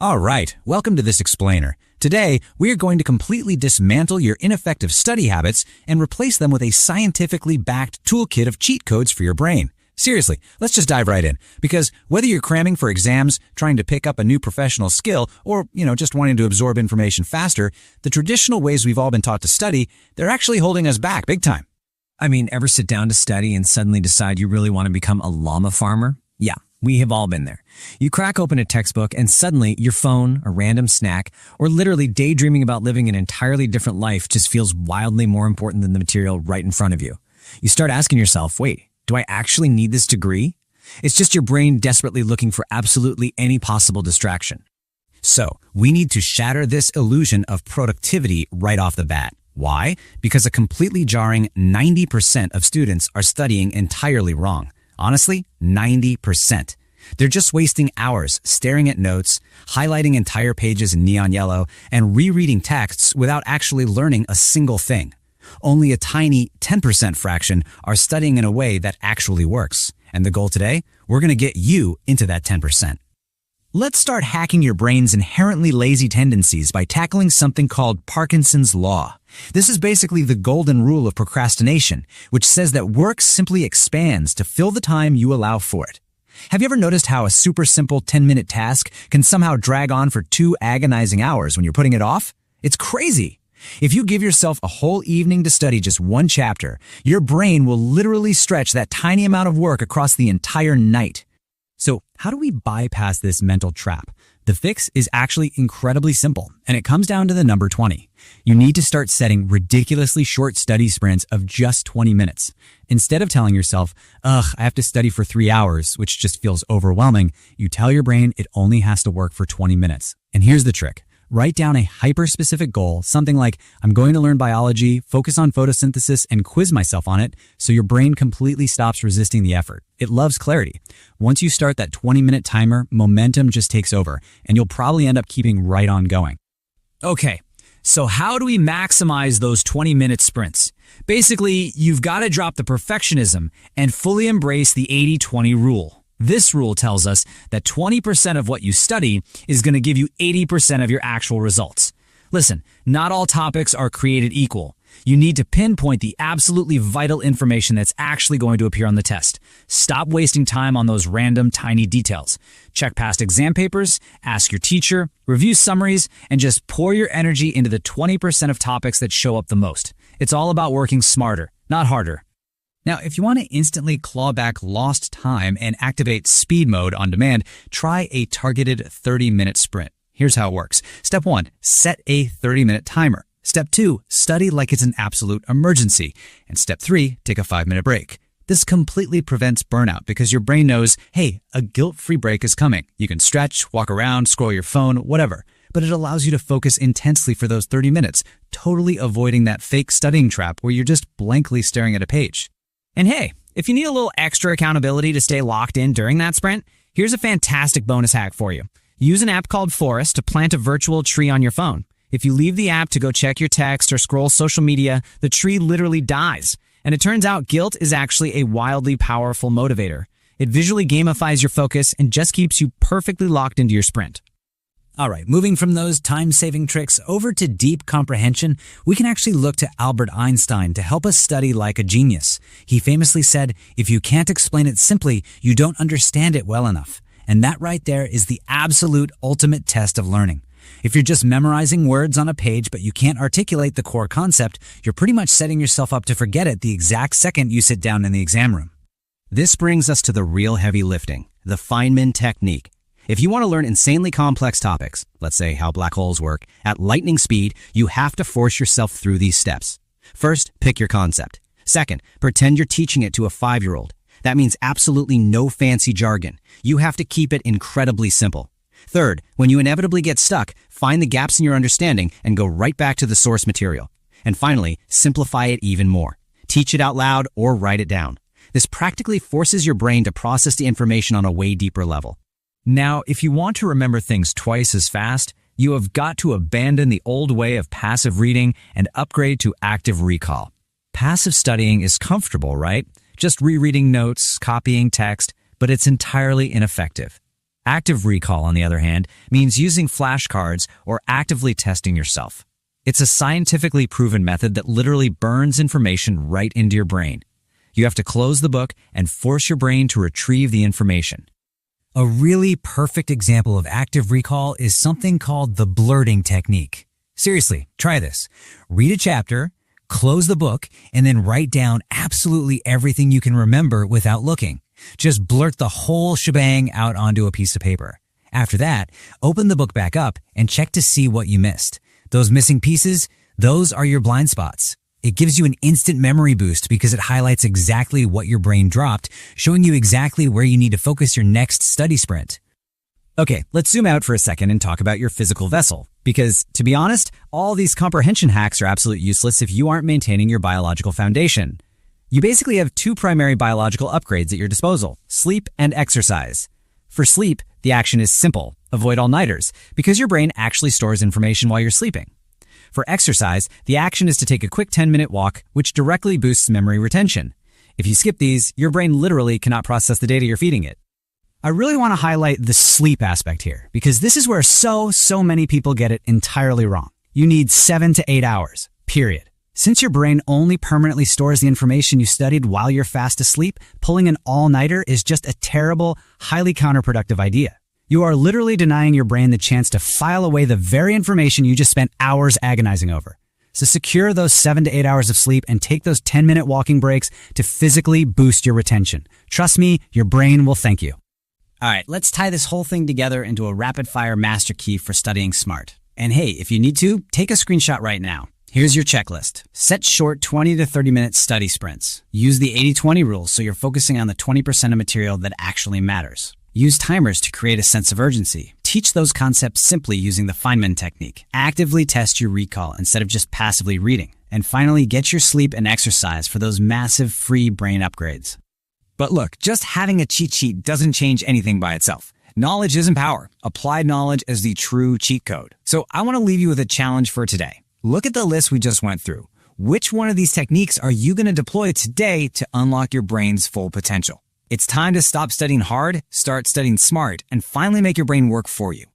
All right, welcome to this explainer. Today, we are going to completely dismantle your ineffective study habits and replace them with a scientifically backed toolkit of cheat codes for your brain. Seriously, let's just dive right in. Because whether you're cramming for exams, trying to pick up a new professional skill, or, just wanting to absorb information faster, the traditional ways we've all been taught to study, they're actually holding us back big time. Ever sit down to study and suddenly decide you really want to become a llama farmer? Yeah, we have all been there. You crack open a textbook and suddenly your phone, a random snack, or literally daydreaming about living an entirely different life just feels wildly more important than the material right in front of you. You start asking yourself, wait, do I actually need this degree? It's just your brain desperately looking for absolutely any possible distraction. So, we need to shatter this illusion of productivity right off the bat. Why? Because a completely jarring 90% of students are studying entirely wrong. Honestly, 90%. They're just wasting hours staring at notes, highlighting entire pages in neon yellow, and rereading texts without actually learning a single thing. Only a tiny 10% fraction are studying in a way that actually works. And the goal today? We're going to get you into that 10%. Let's start hacking your brain's inherently lazy tendencies by tackling something called Parkinson's Law. This is basically the golden rule of procrastination, which says that work simply expands to fill the time you allow for it. Have you ever noticed how a super simple 10-minute task can somehow drag on for 2 agonizing hours when you're putting it off? It's crazy. If you give yourself a whole evening to study just one chapter, your brain will literally stretch that tiny amount of work across the entire night. So how do we bypass this mental trap? The fix is actually incredibly simple, and it comes down to the number 20. You need to start setting ridiculously short study sprints of just 20 minutes. Instead of telling yourself, I have to study for 3 hours, which just feels overwhelming, you tell your brain it only has to work for 20 minutes. And here's the trick. Write down a hyper-specific goal, something like, I'm going to learn biology, focus on photosynthesis, and quiz myself on it, so your brain completely stops resisting the effort. It loves clarity. Once you start that 20-minute timer, momentum just takes over, and you'll probably end up keeping right on going. Okay, so how do we maximize those 20-minute sprints? Basically, you've got to drop the perfectionism and fully embrace the 80-20 rule. This rule tells us that 20% of what you study is going to give you 80% of your actual results. Listen, not all topics are created equal. You need to pinpoint the absolutely vital information that's actually going to appear on the test. Stop wasting time on those random tiny details. Check past exam papers, ask your teacher, review summaries, and just pour your energy into the 20% of topics that show up the most. It's all about working smarter, not harder. Now, if you want to instantly claw back lost time and activate speed mode on demand, try a targeted 30-minute sprint. Here's how it works. Step 1, set a 30-minute timer. Step 2, study like it's an absolute emergency. And step 3, take a 5-minute break. This completely prevents burnout because your brain knows, hey, a guilt-free break is coming. You can stretch, walk around, scroll your phone, whatever. But it allows you to focus intensely for those 30 minutes, totally avoiding that fake studying trap where you're just blankly staring at a page. And hey, if you need a little extra accountability to stay locked in during that sprint, here's a fantastic bonus hack for you. Use an app called Forest to plant a virtual tree on your phone. If you leave the app to go check your text or scroll social media, the tree literally dies. And it turns out guilt is actually a wildly powerful motivator. It visually gamifies your focus and just keeps you perfectly locked into your sprint. All right, moving from those time-saving tricks over to deep comprehension, we can actually look to Albert Einstein to help us study like a genius. He famously said, if you can't explain it simply, you don't understand it well enough. And that right there is the absolute ultimate test of learning. If you're just memorizing words on a page but you can't articulate the core concept, you're pretty much setting yourself up to forget it the exact second you sit down in the exam room. This brings us to the real heavy lifting, the Feynman technique. If you want to learn insanely complex topics, let's say how black holes work, at lightning speed, you have to force yourself through these steps. First, pick your concept. Second, pretend you're teaching it to a 5-year-old. That means absolutely no fancy jargon. You have to keep it incredibly simple. Third, when you inevitably get stuck, find the gaps in your understanding and go right back to the source material. And finally, simplify it even more. Teach it out loud or write it down. This practically forces your brain to process the information on a way deeper level. Now, if you want to remember things twice as fast, you have got to abandon the old way of passive reading and upgrade to active recall. Passive studying is comfortable, right? Just rereading notes, copying text, but it's entirely ineffective. Active recall, on the other hand, means using flashcards or actively testing yourself. It's a scientifically proven method that literally burns information right into your brain. You have to close the book and force your brain to retrieve the information. A really perfect example of active recall is something called the blurting technique. Seriously, try this. Read a chapter, close the book, and then write down absolutely everything you can remember without looking. Just blurt the whole shebang out onto a piece of paper. After that, open the book back up and check to see what you missed. Those missing pieces, those are your blind spots. It gives you an instant memory boost because it highlights exactly what your brain dropped, showing you exactly where you need to focus your next study sprint. Okay, let's zoom out for a second and talk about your physical vessel. Because, to be honest, all these comprehension hacks are absolutely useless if you aren't maintaining your biological foundation. You basically have two primary biological upgrades at your disposal: sleep and exercise. For sleep, the action is simple: avoid all-nighters, because your brain actually stores information while you're sleeping. For exercise, the action is to take a quick 10-minute walk, which directly boosts memory retention. If you skip these, your brain literally cannot process the data you're feeding it. I really want to highlight the sleep aspect here, because this is where so many people get it entirely wrong. You need 7 to 8 hours, period. Since your brain only permanently stores the information you studied while you're fast asleep, pulling an all-nighter is just a terrible, highly counterproductive idea. You are literally denying your brain the chance to file away the very information you just spent hours agonizing over. So secure those 7 to 8 hours of sleep and take those 10-minute walking breaks to physically boost your retention. Trust me, your brain will thank you. All right, let's tie this whole thing together into a rapid-fire master key for studying smart. And hey, if you need to, take a screenshot right now. Here's your checklist. Set short 20 to 30-minute study sprints. Use the 80-20 rule so you're focusing on the 20% of material that actually matters. Use timers to create a sense of urgency. Teach those concepts simply using the Feynman technique. Actively test your recall instead of just passively reading. And finally, get your sleep and exercise for those massive free brain upgrades. But look, just having a cheat sheet doesn't change anything by itself. Knowledge isn't power. Applied knowledge is the true cheat code. So I want to leave you with a challenge for today. Look at the list we just went through. Which one of these techniques are you going to deploy today to unlock your brain's full potential? It's time to stop studying hard, start studying smart, and finally make your brain work for you.